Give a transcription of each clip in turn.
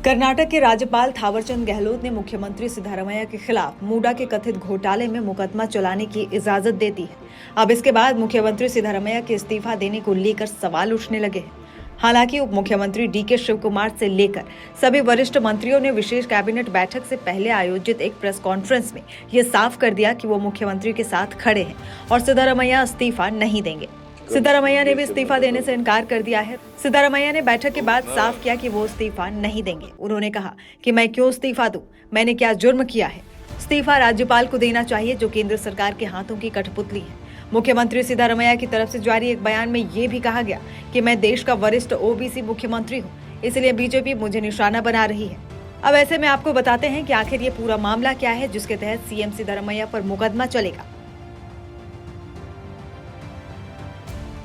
कर्नाटक के राज्यपाल थावरचंद गहलोत ने मुख्यमंत्री सिद्धारमैया के खिलाफ मूडा के कथित घोटाले में मुकदमा चलाने की इजाजत दे दी है। अब इसके बाद मुख्यमंत्री सिद्धारमैया के इस्तीफा देने को लेकर सवाल उठने लगे हैं। हालांकि उप मुख्यमंत्री डीके शिवकुमार से लेकर सभी वरिष्ठ मंत्रियों ने विशेष कैबिनेट बैठक से पहले आयोजित एक प्रेस कॉन्फ्रेंस में ये साफ कर दिया कि वो मुख्यमंत्री के साथ खड़े हैं और सिद्धारमैया इस्तीफा नहीं देंगे। सिद्धारमैया ने भी इस्तीफा देने से इनकार कर दिया है। सिद्धारमैया ने बैठक के बाद साफ किया कि वो इस्तीफा नहीं देंगे। उन्होंने कहा कि मैं क्यों इस्तीफा दूं? मैंने क्या जुर्म किया है? इस्तीफा राज्यपाल को देना चाहिए, जो केंद्र सरकार के हाथों की कठपुतली है। मुख्यमंत्री सिद्धारमैया की तरफ से जारी एक बयान में ये भी कहा गया कि मैं देश का वरिष्ठ ओबीसी मुख्यमंत्री हूँ, इसलिए बीजेपी मुझे निशाना बना रही है। अब ऐसे में आपको बताते हैं कि आखिर ये पूरा मामला क्या है जिसके तहत सीएम सिद्धारमैया पर मुकदमा चलेगा।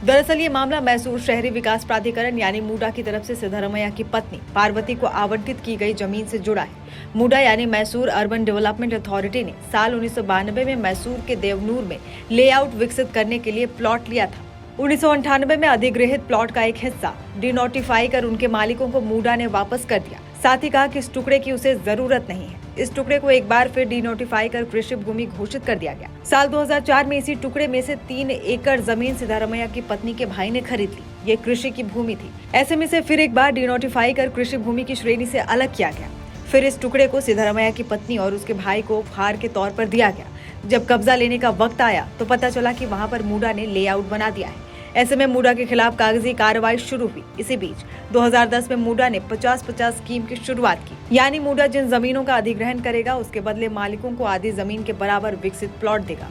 दरअसल ये मामला मैसूर शहरी विकास प्राधिकरण यानी मूडा की तरफ से सिद्धारमैया की पत्नी पार्वती को आवंटित की गई जमीन से जुड़ा है। मूडा यानी मैसूर अर्बन डेवलपमेंट अथॉरिटी ने साल 1992 में मैसूर के देवनूर में लेआउट विकसित करने के लिए प्लॉट लिया था। 1998 में अधिग्रहित प्लॉट का एक हिस्सा डिनोटिफाई कर उनके मालिकों को मूडा ने वापस कर दिया। साथ ही कहा कि इस टुकड़े की उसे जरूरत नहीं है। इस टुकड़े को एक बार फिर डिनोटिफाई कर कृषि भूमि घोषित कर दिया गया। साल 2004 में इसी टुकड़े में से 3 एकड़ जमीन सिद्धारमैया की पत्नी के भाई ने खरीद ली। ये कृषि की भूमि थी। ऐसे में से फिर एक बार डिनोटिफाई कर कृषि भूमि की श्रेणी से अलग किया गया। फिर इस टुकड़े को सिद्धारमैया की पत्नी और उसके भाई को उपहार के तौर पर दिया गया। जब कब्जा लेने का वक्त आया तो पता चला कि वहां पर मूडा ने लेआउट बना दिया है। ऐसे में मूडा के खिलाफ कागजी कार्रवाई शुरू हुई। इसी बीच 2010 में मूडा ने 50-50 स्कीम की शुरुआत की, यानी मूडा जिन जमीनों का अधिग्रहण करेगा उसके बदले मालिकों को आधी जमीन के बराबर विकसित प्लॉट देगा।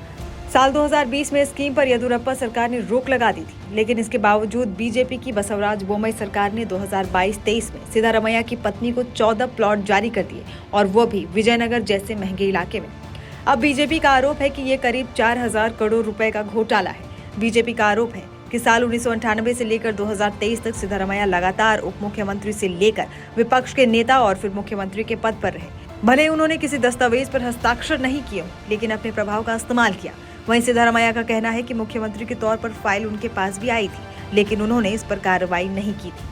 साल 2020 में स्कीम पर येदियुरप्पा सरकार ने रोक लगा दी थी, लेकिन इसके बावजूद बीजेपी की बसवराज बोम्मई सरकार ने 2022-23 में सिद्धारमैया की पत्नी को 14 प्लॉट जारी कर दिए, और वो भी विजयनगर जैसे महंगे इलाके में। अब बीजेपी का आरोप है कि ये करीब 4,000 करोड़ रुपए का घोटाला है। बीजेपी का आरोप है कि साल 1998 से लेकर 2023 तक सिद्धारमैया लगातार उप मुख्यमंत्री से लेकर विपक्ष के नेता और फिर मुख्यमंत्री के पद पर रहे। भले उन्होंने किसी दस्तावेज पर हस्ताक्षर नहीं किए, लेकिन अपने प्रभाव का इस्तेमाल किया। वहीं सिद्धारमैया का कहना है कि मुख्यमंत्री के तौर पर फाइल उनके पास भी आई थी, लेकिन उन्होंने इस पर कार्रवाई नहीं की थी।